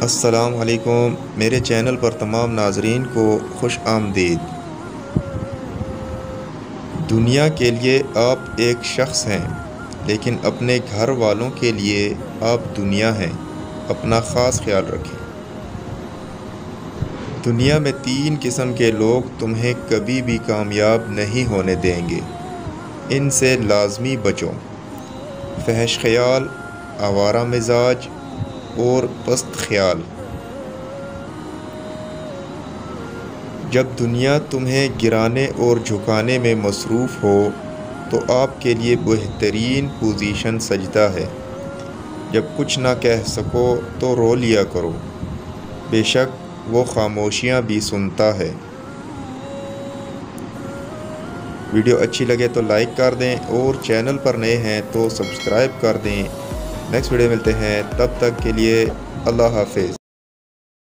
अस्सलाम वालेकुम। मेरे चैनल पर तमाम नाज़रीन को खुश आमदीद। दुनिया के लिए आप एक शख्स हैं, लेकिन अपने घर वालों के लिए आप दुनिया हैं। अपना ख़ास ख्याल रखें। दुनिया में 3 किस्म के लोग तुम्हें कभी भी कामयाब नहीं होने देंगे। इनसे लाज़मी बचो। फहश ख्याल, आवारा मिजाज और पस्त ख्याल। जब दुनिया तुम्हें गिराने और झुकाने में मसरूफ़ हो तो आपके लिए बेहतरीन पोजीशन सजदा है। जब कुछ ना कह सको तो रो लिया करो, बेशक वो खामोशियाँ भी सुनता है। वीडियो अच्छी लगे तो लाइक कर दें और चैनल पर नए हैं तो सब्सक्राइब कर दें। नेक्स्ट वीडियो मिलते हैं, तब तक के लिए अल्लाह हाफिज़।